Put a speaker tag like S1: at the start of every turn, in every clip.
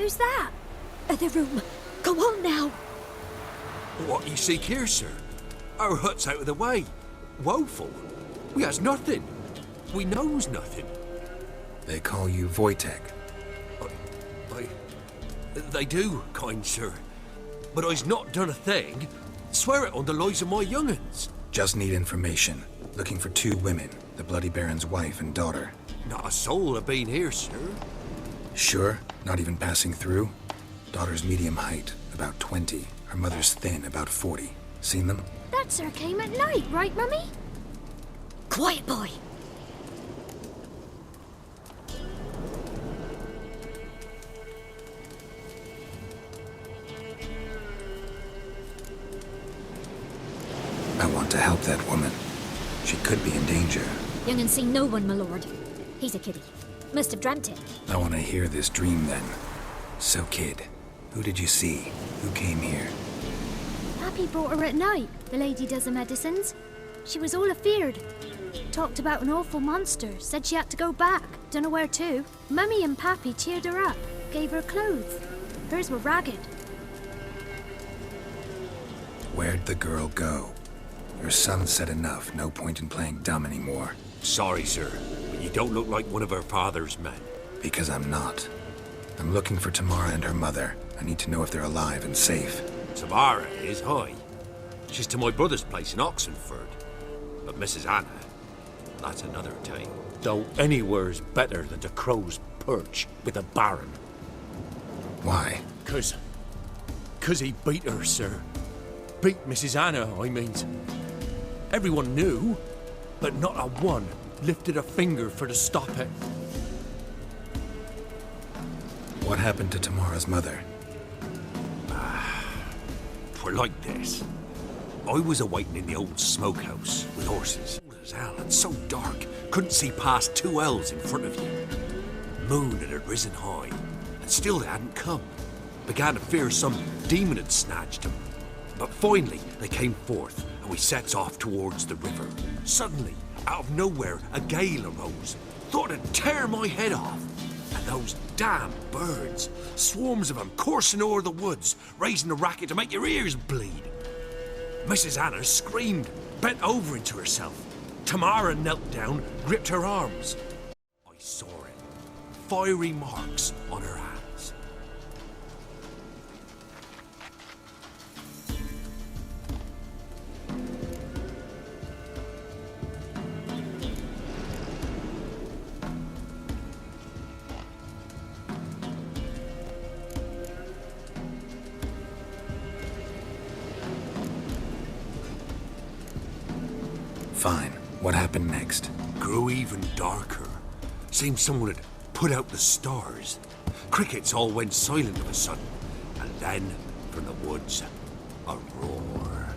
S1: Who's that? Other room. Go on now.
S2: What you seek here, sir? Our hut's out of the way. Woeful. We has nothing. We knows nothing.
S3: They call you Wojtek.
S2: They do, kind sir. But I's not done a thing. Swear it on the lives of my young'uns.
S3: Just need information. Looking for 2 women, the Bloody Baron's wife and daughter.
S2: Not a soul have been here, sir.
S3: Sure? Not even passing through? Daughter's medium height, about 20. Her mother's thin, about 40. Seen them?
S1: That sir came at night, right, Mummy? Quiet, boy.
S3: I want to help that woman. She could be in danger.
S1: Young and see no one, my lord. He's a kiddie. Must have dreamt it.
S3: I want to hear this dream then. So, kid, who did you see? Who came here?
S1: Pappy brought her at night. The lady does the medicines. She was all afeared. Talked about an awful monster. Said she had to go back. Dunno where to. Mummy and Pappy cheered her up. Gave her clothes. Hers were ragged.
S3: Where'd the girl go? Your son said enough. No point in playing dumb anymore.
S2: Sorry, sir, but you don't look like one of her father's men.
S3: Because I'm not. I'm looking for Tamara and her mother. I need to know if they're alive and safe.
S2: Tamara is, hi. She's to my brother's place in Oxenford. But Mrs. Anna, that's another tale. Though anywhere's better than the Crow's Perch with a baron.
S3: Why?
S2: 'Cause he beat her, sir. Beat Mrs. Anna, I means. Everyone knew, but not a one lifted a finger for to stop it.
S3: What happened to Tamara's mother?
S2: Twere like this. I was awaiting in the old smokehouse with horses. Cold as hell and so dark, couldn't see past 2 ells in front of you. Moon had risen high, and still they hadn't come. Began to fear some demon had snatched them. But finally, they came forth, and we sets off towards the river. Suddenly, out of nowhere, a gale arose. Thought it'd tear my head off. And those damn birds, swarms of them coursing o'er the woods, raising a racket to make your ears bleed. Mrs. Anna screamed, bent over into herself. Tamara knelt down, gripped her arms. I saw it. Fiery marks on her hands.
S3: Fine. What happened next?
S2: Grew even darker. Seemed someone had put out the stars. Crickets all went silent of a sudden. And then, from the woods, a roar.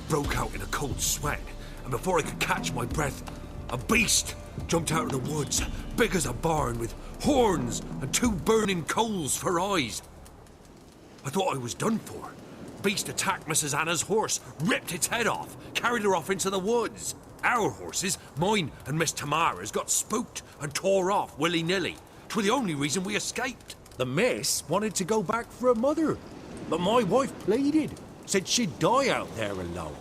S2: Broke out in a cold sweat, and before I could catch my breath, a beast jumped out of the woods, big as a barn, with horns and 2 burning coals for eyes. I thought I was done for. Beast attacked Mrs. Anna's horse, ripped its head off, carried her off into the woods. Our horses, mine and Miss Tamara's, got spooked and tore off willy-nilly. 'Twere the only reason we escaped. The miss wanted to go back for her mother, but my wife pleaded, said she'd die out there alone.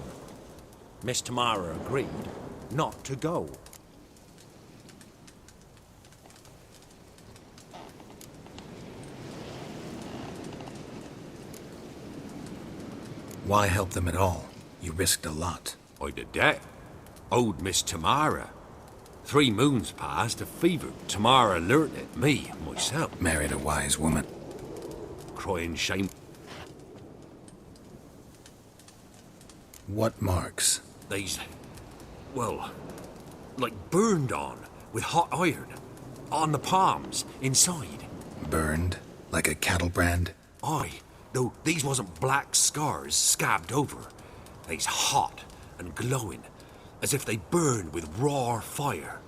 S2: Miss Tamara agreed not to go.
S3: Why help them at all? You risked a lot.
S2: I did that. Owed Miss Tamara. 3 moons passed, a fever. Tamara learnt it, me, myself.
S3: Married a wise woman.
S2: Crying shame.
S3: What marks?
S2: These, well, like burned on with hot iron. On the palms, inside.
S3: Burned? Like a cattle brand?
S2: Aye, though these wasn't black scars scabbed over. They's hot and glowing, as if they burned with raw fire.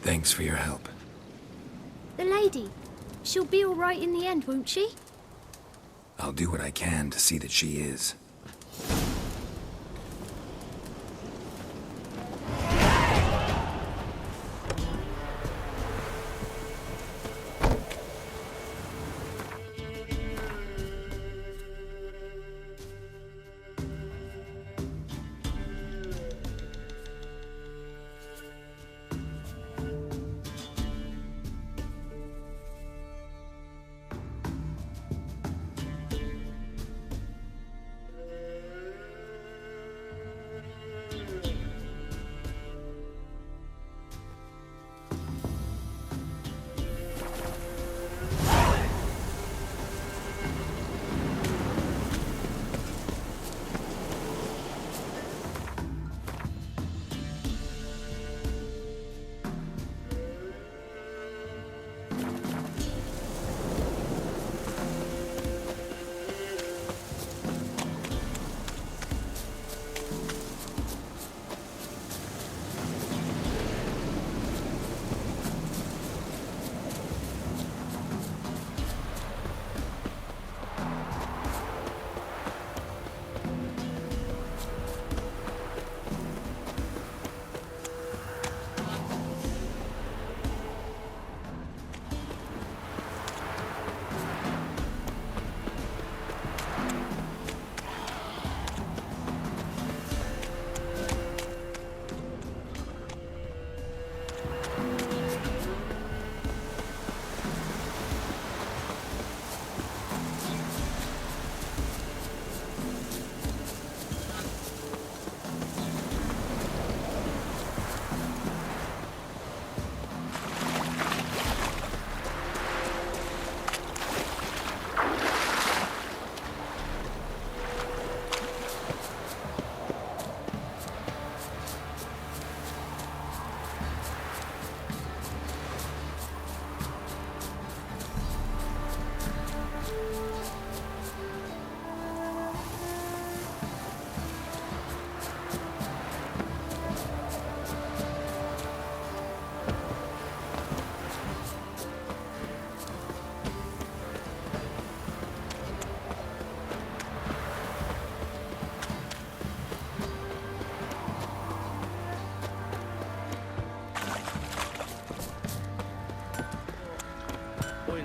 S3: Thanks for your help.
S1: The lady. She'll be all right in the end, won't she?
S3: I'll do what I can to see that she is.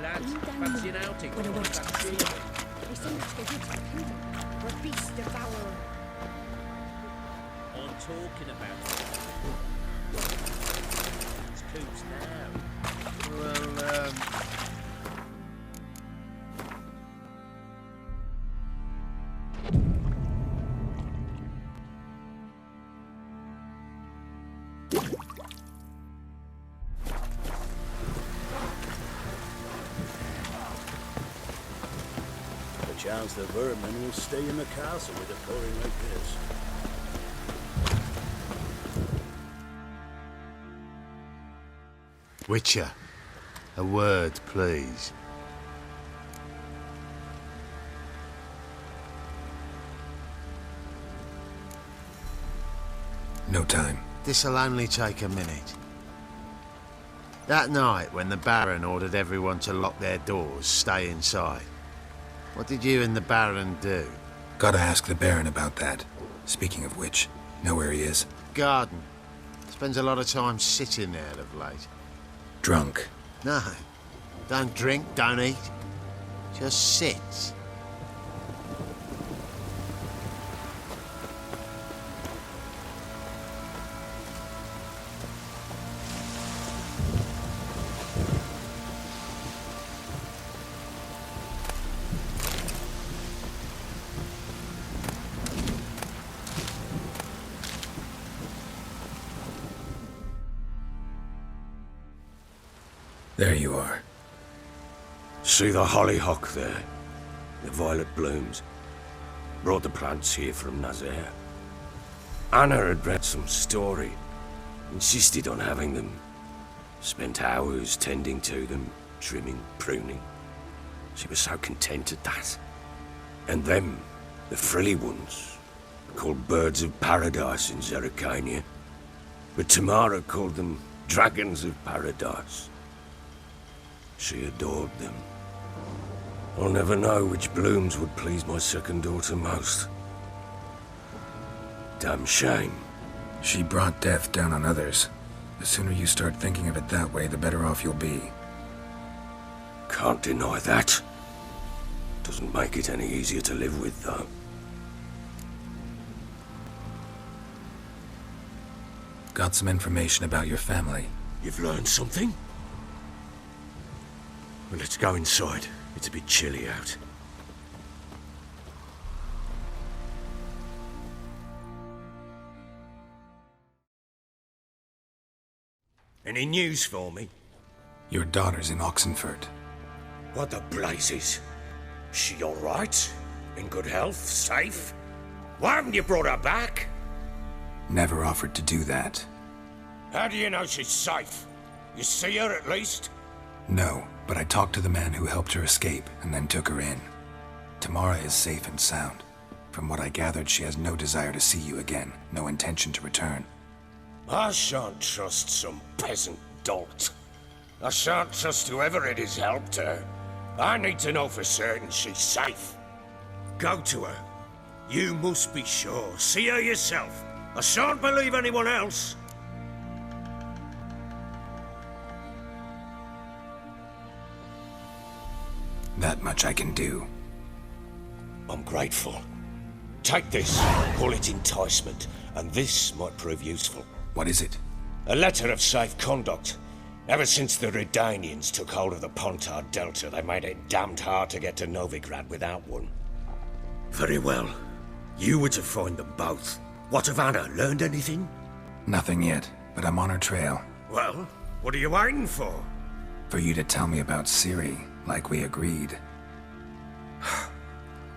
S4: lads.
S1: Been down
S4: Fancy an
S1: there
S4: outing?
S1: when I went to
S4: Fancy
S1: see
S4: it?
S1: They say much go good to the kingdom. We're beast devourer.
S4: I'm talking about it's coops now.
S5: Well,
S6: Chance the vermin will stay in the castle with a pouring like this.
S2: Witcher, a word, please.
S3: No time.
S7: This'll only take a minute. That night, when the Baron ordered everyone to lock their doors, stay inside. What did you and the Baron do?
S3: Gotta ask the Baron about that. Speaking of which, know where he is?
S7: Garden. Spends a lot of time sitting there of late.
S3: Drunk.
S7: No. Don't drink, don't eat. Just sits.
S3: There you are.
S2: See the hollyhock there? The violet blooms. Brought the plants here from Nazaire. Anna had read some story. Insisted on having them. Spent hours tending to them, trimming, pruning. She was so content at that. And them, the frilly ones, called birds of paradise in Zerrikania. But Tamara called them dragons of paradise. She adored them. I'll never know which blooms would please my second daughter most. Damn shame.
S3: She brought death down on others. The sooner you start thinking of it that way, the better off you'll be.
S2: Can't deny that. Doesn't make it any easier to live with, though.
S3: Got some information about your family.
S2: You've learned something? Well, let's go inside. It's a bit chilly out. Any news for me?
S3: Your daughter's in Oxenford.
S2: What the blazes? She all right? In good health? Safe? Why haven't you brought her back?
S3: Never offered to do that.
S2: How do you know she's safe? You see her at least?
S3: No, but I talked to the man who helped her escape and then took her in. Tamara is safe and sound. From what I gathered, she has no desire to see you again, no intention to return.
S2: I shan't trust some peasant dolt. I shan't trust whoever it is helped her. I need to know for certain she's safe. Go to her. You must be sure. See her yourself. I shan't believe anyone else.
S3: That much I can do.
S2: I'm grateful. Take this, call it enticement, and this might prove useful.
S3: What is it?
S2: A letter of safe conduct. Ever since the Redanians took hold of the Pontard Delta, they made it damned hard to get to Novigrad without one. Very well. You were to find them both. What of Anna? Learned anything?
S3: Nothing yet, but I'm on her trail.
S2: Well, what are you waiting for?
S3: For you to tell me about Ciri, like we agreed.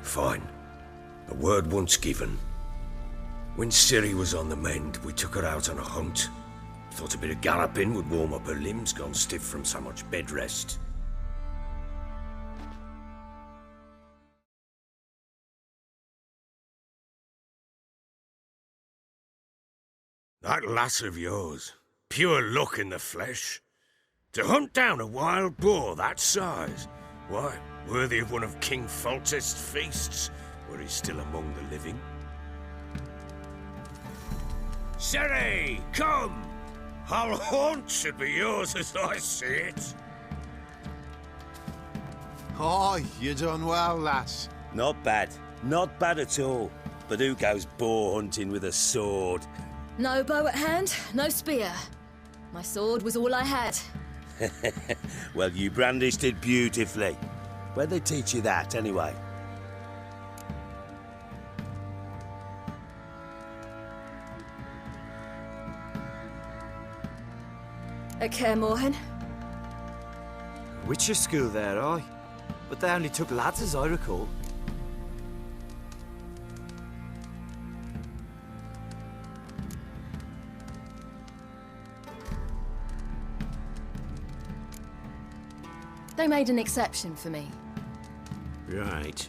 S2: Fine. A word once given. When Ciri was on the mend, we took her out on a hunt. Thought a bit of galloping would warm up her limbs, gone stiff from so much bed rest. That lass of yours, pure luck in the flesh. To hunt down a wild boar that size, why, worthy of one of King Foltest's feasts, were he still among the living. Ciri, come! Our haunt should be yours as I see it.
S7: Aye, you done well, lass.
S6: Not bad. Not bad at all. But who goes boar hunting with a sword?
S8: No bow at hand, no spear. My sword was all I had.
S6: Well, you brandished it beautifully. Where'd they teach you that, anyway?
S8: At Kaer Morhen.
S9: Witcher school there, aye. But they only took lads as I recall.
S8: They made an exception for me.
S6: Right.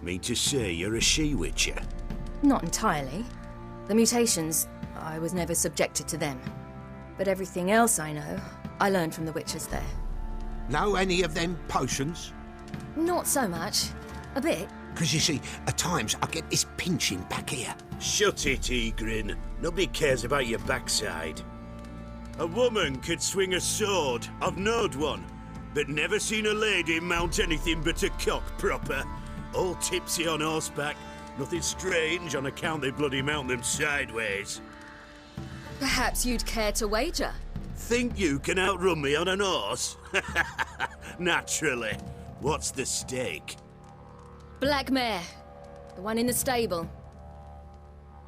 S6: Mean to say you're a she-witcher?
S8: Not entirely. The mutations, I was never subjected to them. But everything else I know, I learned from the witches there.
S2: Know any of them potions?
S8: Not so much. A bit.
S2: Because you see, at times I get this pinching back here.
S6: Shut it, Egrin. Nobody cares about your backside. A woman could swing a sword. I've knowed one. But never seen a lady mount anything but a cock proper. All tipsy on horseback. Nothing strange on account they bloody mount them sideways.
S8: Perhaps you'd care to wager?
S6: Think you can outrun me on an horse? Naturally. What's the stake?
S8: Black mare. The one in the stable.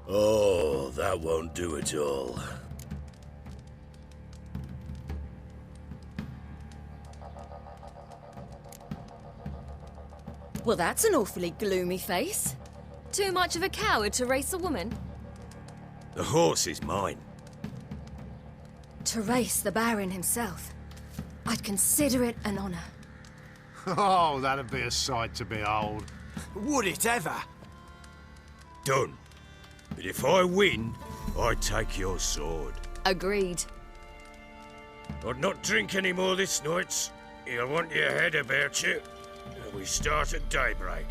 S6: Oh, that won't do it all.
S8: Well, that's an awfully gloomy face. Too much of a coward to race a woman?
S6: The horse is mine.
S8: To race the Baron himself. I'd consider it an honor.
S7: Oh, that'd be a sight to behold.
S9: Would it ever?
S6: Done. But if I win, I take your sword.
S8: Agreed.
S6: I'd not drink any more this night. You'll want your head about you. We start at daybreak.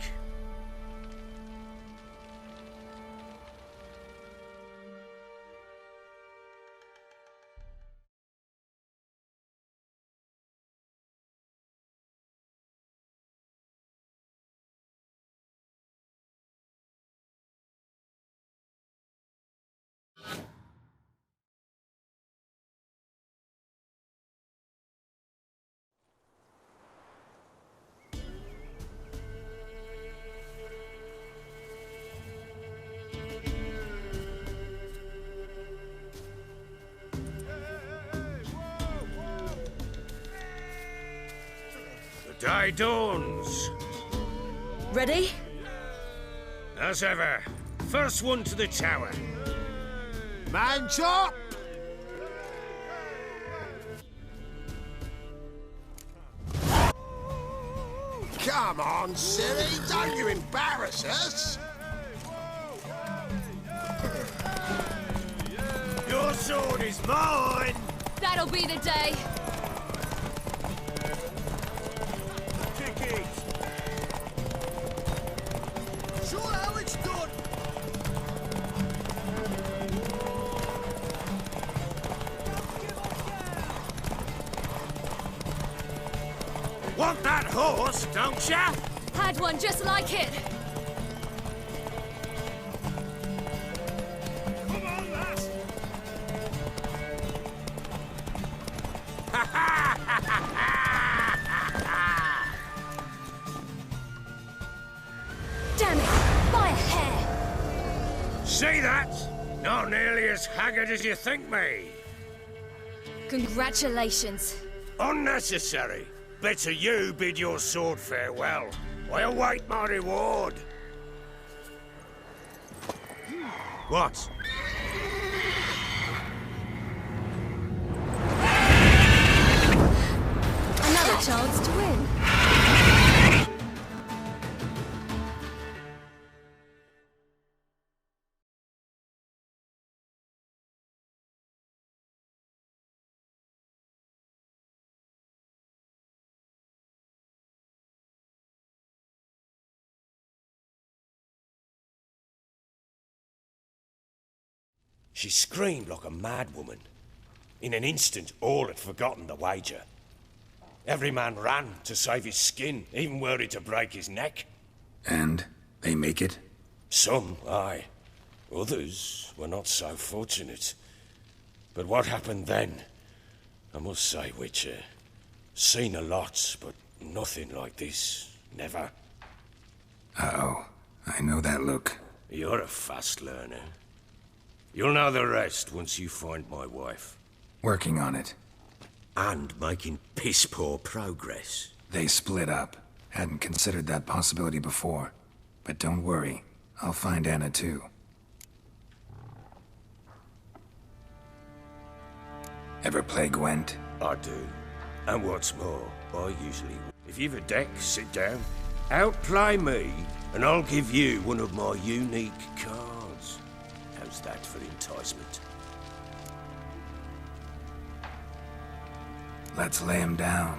S6: The day dawns.
S8: Ready?
S6: As ever, first one to the tower.
S7: Man chop!
S2: Come on, silly, don't you embarrass us!
S6: Your sword is mine!
S8: That'll be the day.
S6: Kick it!
S2: Show how it's done!
S6: Want that horse, don't ya?
S8: Had one just like it.
S6: Come on, lass!
S8: Damn it! By a hair.
S6: See that? Not nearly as haggard as you think me.
S8: Congratulations.
S6: Unnecessary. Better you bid your sword farewell. I await my reward. What?
S8: Another chance to win.
S6: She screamed like a mad woman. In an instant, all had forgotten the wager.
S10: Every man ran to save his skin, even worried to break his neck.
S3: And they make it?
S10: Some, aye. Others were not so fortunate. But what happened then? I must say, Witcher, seen a lot, but nothing like this. Never.
S3: Uh-oh. I know that look.
S10: You're a fast learner. You'll know the rest once you find my wife.
S3: Working on it.
S6: And making piss-poor progress.
S3: They split up. Hadn't considered that possibility before. But don't worry. I'll find Anna too. Ever play Gwent?
S10: I do. And what's more, I usually... If you've a deck, sit down. Outplay me, and I'll give you one of my unique cards. How's that for enticement?
S3: Let's lay him down.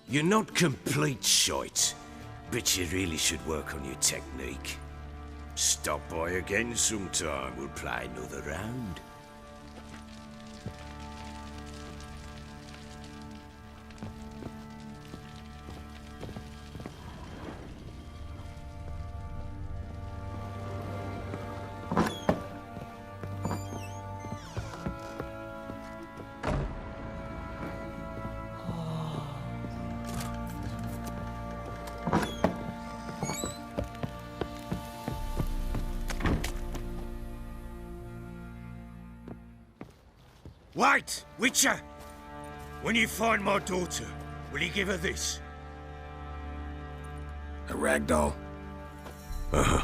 S6: You're not complete shite, but you really should work on your technique. Stop by again sometime, we'll play another round.
S10: Wait, Witcher! When you find my daughter, will you give her this?
S3: A ragdoll?
S10: Uh-huh.